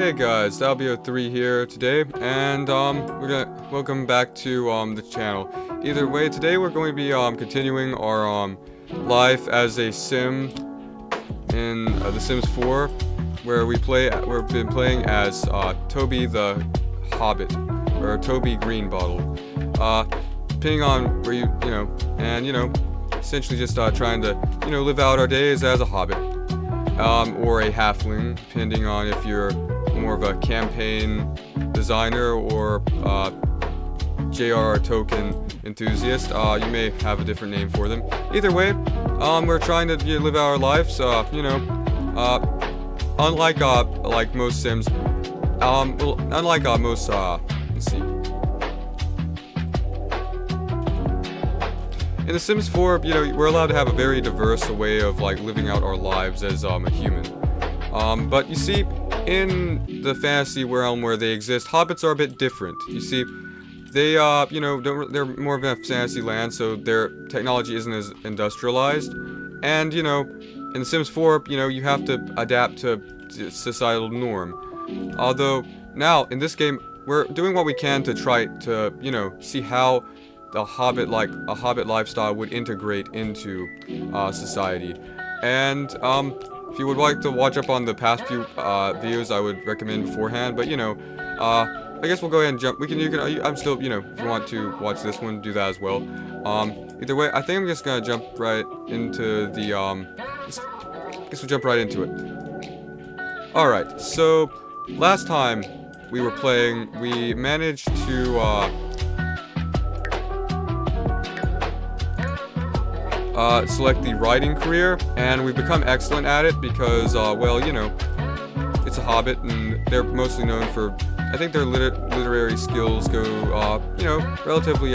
Hey guys, Dalbio3 here today, and welcome back to the channel. Either way, today we're going to be continuing our life as a sim in The Sims 4, where we've been playing as Toby the Hobbit, or Toby Greenbottle. Depending on where essentially just trying to live out our days as a hobbit. Or a halfling, depending on if you're more of a campaign designer or JRR token enthusiast. You may have a different name for them. Either way, we're trying to live our lives. Unlike like most Sims, unlike most let's see. In The Sims 4, we're allowed to have a very diverse way of living out our lives as a human. But you see, in the fantasy realm where they exist, hobbits are a bit different. You see, they they're more of a fantasy land, so their technology isn't as industrialized. And in The Sims 4, you have to adapt to societal norm. Although now in this game, we're doing what we can to try to see how a hobbit lifestyle would integrate into society. And if you would like to watch up on the past few videos, I would recommend beforehand. But I guess we'll go ahead and jump. I'm still, if you want to watch this one, do that as well. Either way, I think I'm just gonna jump right into the I guess we'll jump right into it. All right. So last time we were playing, we managed to select the writing career, and we've become excellent at it because, it's a hobbit, and they're mostly known for, I think their literary skills go, relatively,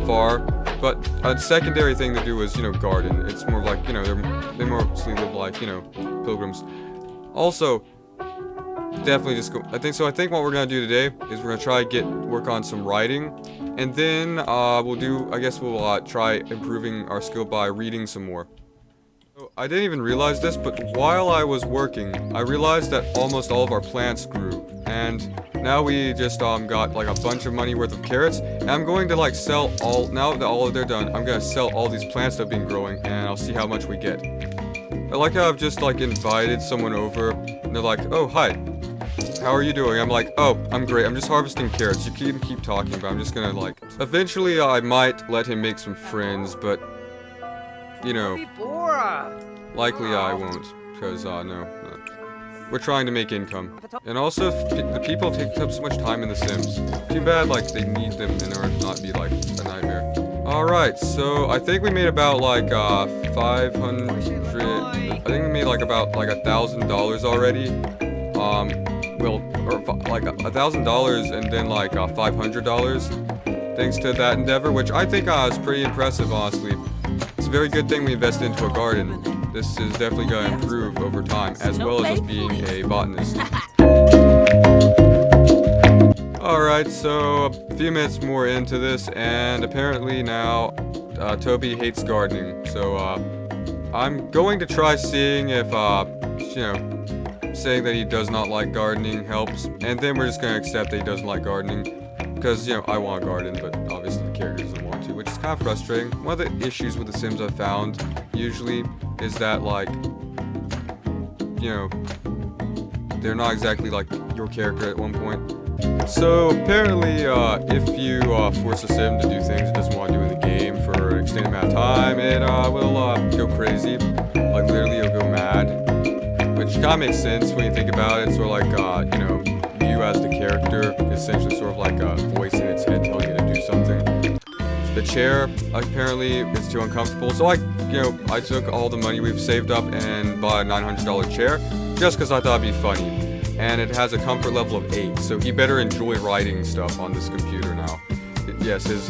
far, but a secondary thing to do is, garden. It's more like, they mostly live like, pilgrims. Also, definitely just go, I think what we're gonna do today is we're gonna try to work on some writing, and then we'll try improving our skill by reading some more. So, I didn't even realize this, but while I was working, I realized that almost all of our plants grew, and now we just got like a bunch of money worth of carrots, and I'm going to sell all, now that all of they're done, I'm gonna sell all these plants that have been growing, and I'll see how much we get. I like how I've just invited someone over, and they're like, "Oh, hi. How are you doing?" I'm like, "Oh, I'm great. I'm just harvesting carrots." You can keep talking, but I'm just gonna eventually I might let him make some friends, but likely I won't, because no. We're trying to make income. And also, the people take up so much time in The Sims. Too bad they need them in order to not be a nightmare. Alright, so I think we made about 500, I think we made about $1,000 already. Or $1,000 and then $500 thanks to that endeavor, which I think is pretty impressive, honestly. It's a very good thing we invested into a garden. This is definitely going to improve over time, as well as us being a botanist. Alright, so a few minutes more into this, and apparently now Toby hates gardening. So I'm going to try seeing if saying that he does not like gardening helps, and then we're just gonna accept that he doesn't like gardening, because I want to garden, but obviously the character doesn't want to, which is kind of frustrating. One of the issues with The Sims I've found usually is that they're not exactly like your character at one point. So apparently if you force a sim to do things it doesn't want to do in the game for an extended amount of time, it will go crazy. Literally it'll go mad. Which kind of makes sense when you think about it. Sort of you as the character is essentially sort of like a voice in its head telling you to do something. The chair apparently is too uncomfortable, so I took all the money we've saved up and bought a $900 chair just because I thought it'd be funny. And it has a comfort level of 8, so he better enjoy writing stuff on this computer now. Yes, his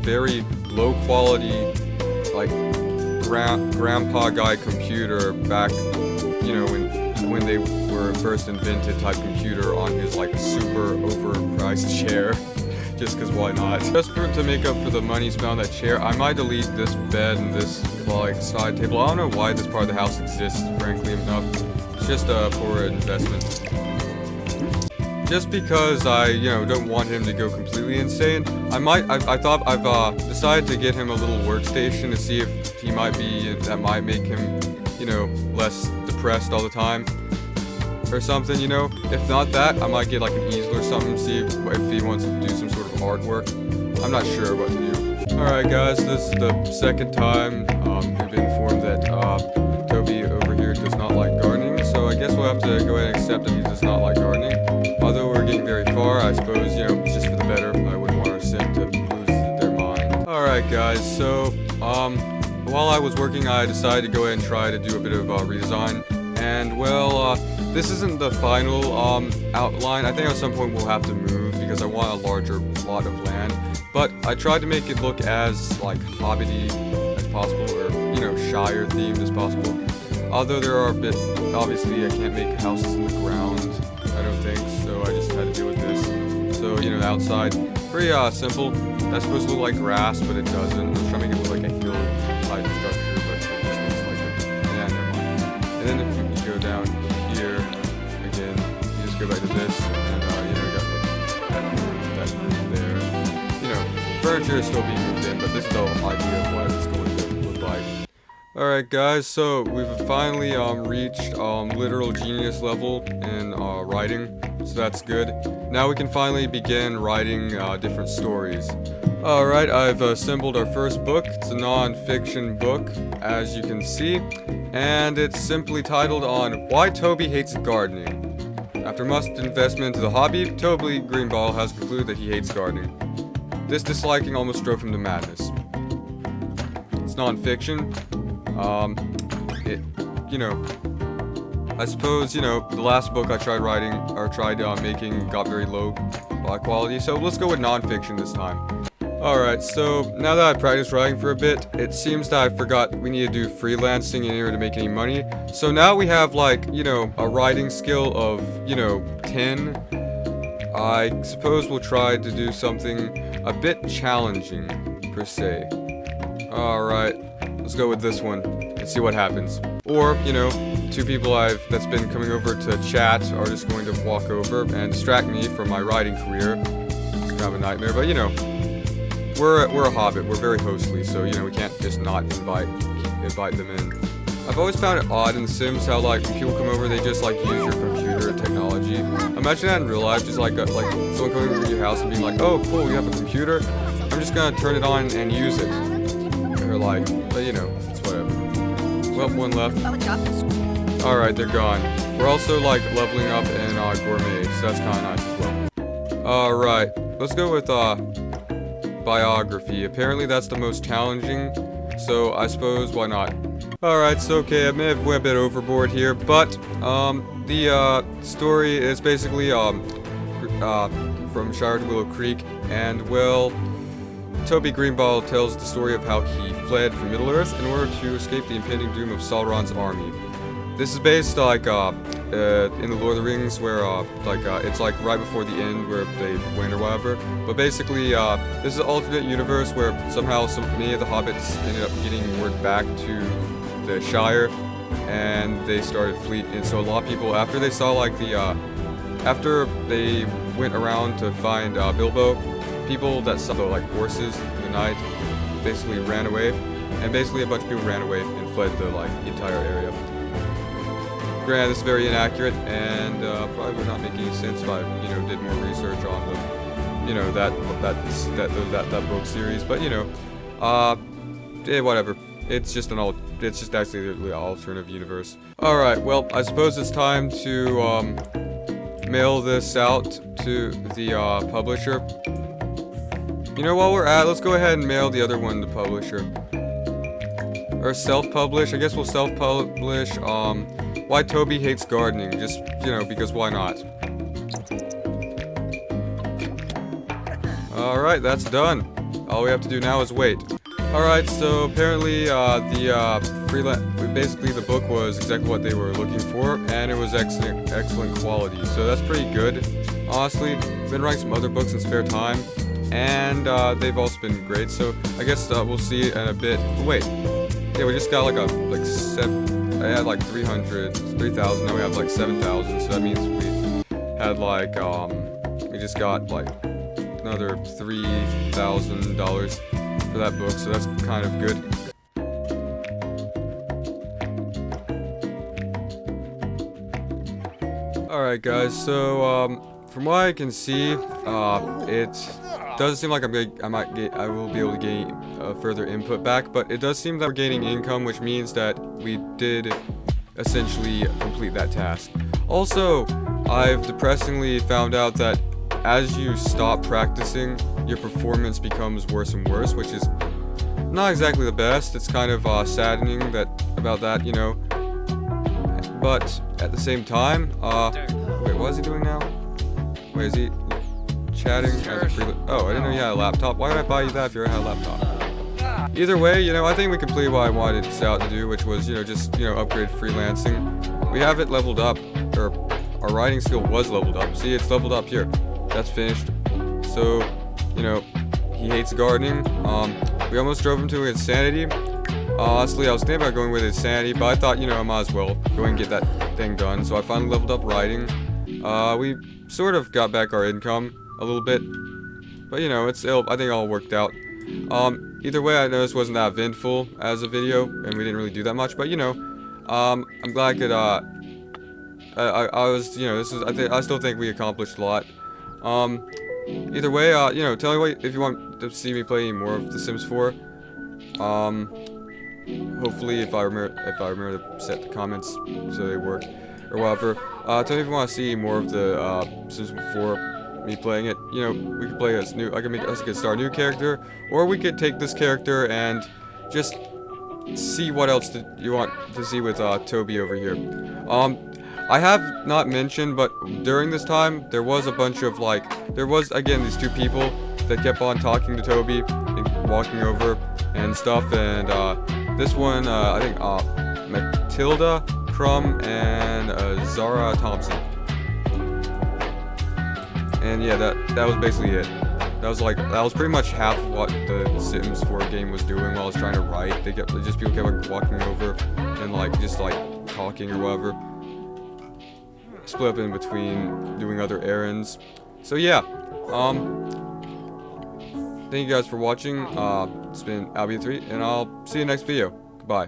very low quality grandpa guy computer back when they were first invented type computer on his super overpriced chair. Just because why not? Just to make up for the money spent on that chair, I might delete this bed and this side table. I don't know why this part of the house exists, frankly enough. It's just a poor investment. just because I, don't want him to go completely insane, I thought I've decided to get him a little workstation to see if he might be, that might make him, less depressed all the time. Or something, If not that, I might get like an easel or something, see if he wants to do some sort of artwork. I'm not sure what to do. Alright guys, this is the second time we've been informed that Toby over here does not like gardening, so I guess we'll have to go ahead and accept that he does not like gardening. Although we're getting very far, I suppose, it's just for the better. I wouldn't want our sim to lose their mind. Alright guys, so while I was working, I decided to go ahead and try to do a bit of redesign. And well, this isn't the final outline. I think at some point we'll have to move because I want a larger plot of land. But I tried to make it look as like Hobbit-y as possible, or Shire themed as possible. Although there are a bit, obviously I can't make houses in the ground, I don't think, so I just had to deal with this. So the outside, pretty simple. That's supposed to look like grass, but it doesn't. I was trying to make it look like a hill type structure, but it just looks like a, yeah, never mind. And then if you go down here again, you just go back to this, and you got that there. Furniture is still being moved in, but this is the idea of what it's going to look like. Alright guys, so we've finally reached literal genius level in writing, so that's good. Now we can finally begin writing different stories. Alright, I've assembled our first book. It's a non-fiction book, as you can see, and it's simply titled on Why Toby Hates Gardening. After much investment into the hobby, Toby Greenball has concluded that he hates gardening. This disliking almost drove him to madness. It's non-fiction. I suppose, the last book I tried writing, or tried making, got very low quality, so let's go with non-fiction this time. Alright, so now that I practiced writing for a bit, it seems that I forgot we need to do freelancing in order to make any money. So now we have like, a writing skill of, 10. I suppose we'll try to do something a bit challenging, per se. Alright, let's go with this one and see what happens. Or, two people that's been coming over to chat are just going to walk over and distract me from my writing career. It's kind of a nightmare, but we're a Hobbit, we're very hostly, so we can't just not invite them in. I've always found it odd in The Sims how like when people come over they just like use your computer technology. Imagine that in real life, just like someone coming over to your house and being like, oh cool, you have a computer? I'm just gonna turn it on and use it. Or like, but it's whatever. Well, one left. Alright, they're gone. We're also like leveling up in gourmet, so that's kinda nice as well. Alright, let's go with biography. Apparently that's the most challenging, so I suppose why not? Alright, so okay, I may have went a bit overboard here, but the story is basically from Shire to Willow Creek, and well, Toby Greenball tells the story of how he fled from Middle-earth in order to escape the impending doom of Sauron's army. This is based like in the Lord of the Rings, where it's like right before the end where they win or whatever. But basically, this is an alternate universe where somehow many of the hobbits ended up getting word back to the Shire, and they started fleet. And so a lot of people, after they saw like after they went around to find Bilbo, people that saw like horses in the night basically ran away, and basically a bunch of people ran away and fled the entire area. Granted, this is very inaccurate, and probably would not make any sense if I did more research on the that book series. But whatever. It's just actually the alternative universe. All right. Well, I suppose it's time to mail this out to the publisher. While we're at, let's go ahead and mail the other one to the publisher. Or self-publish. I guess we'll self-publish. Why Toby Hates Gardening. Just, because why not? Alright, that's done. All we have to do now is wait. Alright, so apparently basically the book was exactly what they were looking for, and it was excellent quality. So that's pretty good. Honestly, I've been writing some other books in spare time, and they've also been great. So I guess we'll see in a bit. Wait. Yeah, we just got I had like 3,000, now we have like 7,000, so that means we had like, we just got like another $3,000 for that book, so that's kind of good. Alright guys, so from what I can see, it doesn't seem like I will be able to gain further input back, but it does seem that we're gaining income, which means that we did essentially complete that task. Also, I've depressingly found out that as you stop practicing, your performance becomes worse and worse, which is not exactly the best. It's kind of saddening about that, you know. But at the same time, wait, what is he doing now? Wait, is he chatting as a oh, I didn't know you had a laptop. Why would I buy you that if you already had a laptop? Either way, you know, I think we completed what I wanted this out to do, which was, you know, just, you know, upgrade freelancing. We have it leveled up, or our writing skill was leveled up. See, it's leveled up here. That's finished. So, you know, he hates gardening. We almost drove him to insanity. Honestly, I was thinking about going with insanity, but I thought, you know, I might as well go and get that thing done. So I finally leveled up writing. We sort of got back our income a little bit, but you know, I think it all worked out. Either way, I know this wasn't that eventful as a video, and we didn't really do that much, but you know, I'm glad I could, I was, you know, I still think we accomplished a lot. Either way, you know, tell me if you want to see me play any more of The Sims 4. Hopefully, if I remember to set the comments so they work, or whatever. Tell me if you want to see more of the Sims 4. Me playing it, you know, we could play as new. I could start a new character, or we could take this character and just see what else you want to see with Toby over here. I have not mentioned, but during this time there was a bunch of again these two people that kept on talking to Toby and walking over and stuff, and this one I think Matilda Crumb and Zara Thompson. And yeah, that was basically it. That was pretty much half of what the Sims 4 game was doing while I was trying to write. People kept walking over and just talking or whatever. Split up in between doing other errands. So yeah, thank you guys for watching. It's been Albie3, and I'll see you next video. Goodbye.